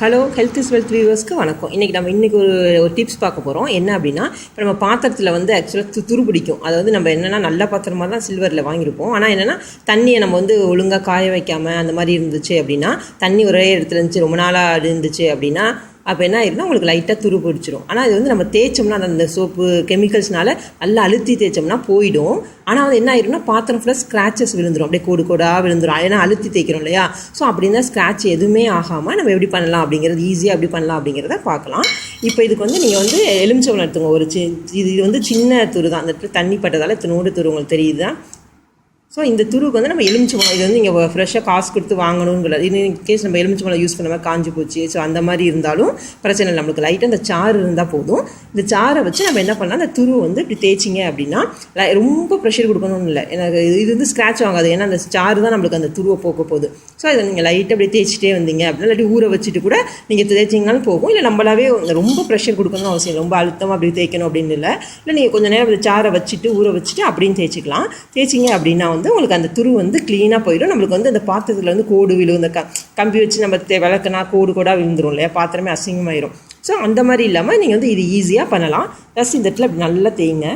Hello health is wealth வியூவர்ஸ்க்கு வணக்கம். இன்றைக்கி ஒரு டிப்ஸ் பார்க்க போகிறோம். என்ன அப்படின்னா, இப்போ நம்ம பாத்திரத்தில் வந்து ஆக்சுவலாக துரு பிடிக்கும். அதை வந்து நம்ம என்னென்னா நல்ல பாத்திரமாக தான் சில்வரில் வாங்கியிருப்போம். ஆனால் என்னென்னா தண்ணியை நம்ம வந்து ஒழுங்காக காய வைக்காமல் அந்த மாதிரி இருந்துச்சு அப்படின்னா, தண்ணி ஒரே இடத்துல இருந்துச்சு ரொம்ப நாளாக இருந்துச்சு அப்படின்னா அப்போ என்ன ஆயிருன்னா உங்களுக்கு லைட்டாக துரு பிடிச்சிடும். ஆனால் இது வந்து நம்ம தேய்ச்சோம்னா அந்த சோப்பு கெமிக்கல்ஸ்னால நல்லா அழுத்தி தேய்ச்சோம்னா போயிடும். ஆனால் வந்து என்ன ஆயிரும்னா பாத்திரம் ஃபுல்லாக ஸ்க்ராச்சஸ் விழுந்துடும், அப்படியே கோடு கோடாக விழுந்துடும். ஏன்னா அழுத்தி தேய்க்கிறோம் இல்லையா. ஸோ அப்படின்னா ஸ்க்ராட்ச் எதுவுமே ஆகாமல் நம்ம எப்படி பண்ணலாம் அப்படிங்கிறது, ஈஸியாக எப்படி பண்ணலாம் அப்படிங்கிறத பார்க்கலாம். இப்போ இதுக்கு வந்து நீங்கள் வந்து எலுமிச்சம்பழம் எடுத்துங்க. இது வந்து சின்ன துரு தான், அந்த இடத்துல தண்ணி பட்டதால் இத்தனோடு துரு உங்களுக்கு தெரியுது தான். ஸோ இந்த துருவுக்கு வந்து நம்ம எலுமிச்சம்பழம், இது வந்து நீங்கள் ஃப்ரெஷ்ஷாக காசு கொடுத்து வாங்கணுங்கிறது. இது கேஸ் நம்ம எலுமிச்சம்பழம் யூஸ் பண்ண மாதிரி காஞ்சி போச்சு, ஸோ அந்த மாதிரி இருந்தாலும் பிரச்சனை இல்லை. நம்மளுக்கு லைட்டாக அந்த சாறு இருந்தால் போதும். இந்த சாரை வச்சு நம்ம என்ன பண்ணலாம், அந்த துரு வந்து இப்படி தேய்ச்சிங்க அப்படின்னா ரொம்ப ப்ரெஷர் கொடுக்கணும்னு இல்லை. எனக்கு இது வந்து ஸ்க்ராட்ச் ஆகாது, ஏன்னா அந்த சாறு தான் நம்மளுக்கு அந்த துருவை போக போகுது. ஸோ இதை நீங்கள் லைட்டாக அப்படி தேய்ச்சிட்டே வந்தீங்க அப்படின்னா, இல்லாட்டி ஊற வச்சுட்டு கூட நீங்கள் தேய்ச்சிங்கனாலும் போகும். இல்லை நம்மளாவே ரொம்ப ப்ரெஷர் கொடுக்கணும்னு அவசியம், ரொம்ப அழுத்தமாக அப்படி தேய்க்கணும் அப்படின்னு இல்லை. நீங்கள் கொஞ்சம் நேரம் அந்த சாரை வச்சுட்டு ஊற வச்சுட்டு அப்படின்னு தேய்ச்சிக்கலாம். தேய்ச்சிங்க அப்படின்னா வந்து உங்களுக்கு அந்த துரு வந்து க்ளீனாக போயிடும். நம்மளுக்கு வந்து அந்த பாத்திரத்தில் வந்து கோடு விழும், இந்த கம்பி வச்சு நம்ம விளக்குனா கோடு கோடாக விழுந்துடும் இல்லையா, பாத்திரமே அசிங்கமாயிரும். ஸோ அந்த மாதிரி இல்லாமல் நீங்கள் வந்து இது ஈஸியாக பண்ணலாம். ப்ளஸ் இந்த இடத்துல அப்படி நல்லா தேய்ங்க.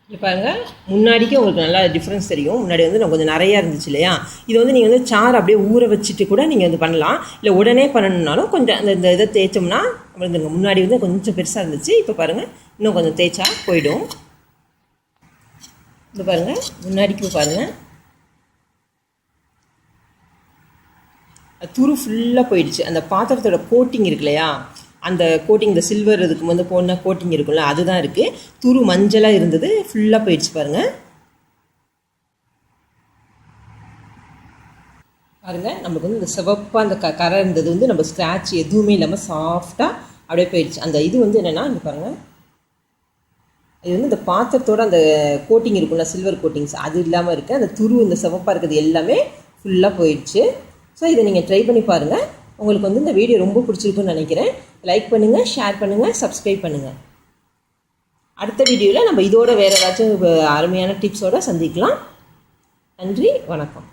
இப்போ பாருங்க, முன்னாடிக்கே உங்களுக்கு நல்லா டிஃப்ரென்ஸ் தெரியும். முன்னாடி வந்து நம்ம கொஞ்சம் நிறையா இருந்துச்சு இல்லையா. இது வந்து நீங்கள் வந்து சாறு அப்படியே ஊற வச்சுட்டு கூட நீங்கள் வந்து பண்ணலாம். இல்லை உடனே பண்ணணுன்னாலும் கொஞ்சம் அந்த இதை தேய்ச்சோம்னா வந்துங்க. முன்னாடி வந்து கொஞ்சம் பெருசாக இருந்துச்சு, இப்போ பாருங்கள் இன்னும் கொஞ்சம் தேய்ச்சா போயிடும். இது பாருங்கள், முன்னாடிக்கு பாருங்கள் துரு ஃபுல்லாக போயிடுச்சு. அந்த பாத்திரத்தோட கோட்டிங் இருக்கு இல்லையா, அந்த கோட்டிங், இந்த சில்வர் இதுக்கு வந்து போன கோட்டிங் இருக்குல்ல, அதுதான் இருக்குது. துரு மஞ்சளாக இருந்தது ஃபுல்லாக போயிடுச்சு பாருங்கள். பாருங்கள், நமக்கு வந்து இந்த சிவப்பாக அந்த கரை இருந்தது வந்து நம்ம ஸ்க்ராட்ச் எதுவுமே இல்லாமல் சாஃப்டாக அப்படியே போயிடுச்சு. அந்த இது வந்து என்னென்னா, இங்கே பாருங்கள், இது வந்து இந்த பாத்திரத்தோட அந்த கோட்டிங் இருக்குல்ல, சில்வர் கோட்டிங்ஸ், அது இல்லாமல் இருக்குது. அந்த துரு இந்த சிவப்பாக இருக்கிறது எல்லாமே ஃபுல்லாக போயிடுச்சு. ஸோ இதை நீங்கள் ட்ரை பண்ணி பாருங்கள். உங்களுக்கு வந்து இந்த வீடியோ ரொம்ப பிடிச்சிருக்குன்னு நினைக்கிறேன். லைக் பண்ணுங்கள், ஷேர் பண்ணுங்கள், சப்ஸ்கிரைப் பண்ணுங்கள். அடுத்த வீடியோவில் நம்ம இதோட வேறு ஏதாச்சும் அருமையான டிப்ஸோடு சந்திக்கலாம். நன்றி, வணக்கம்.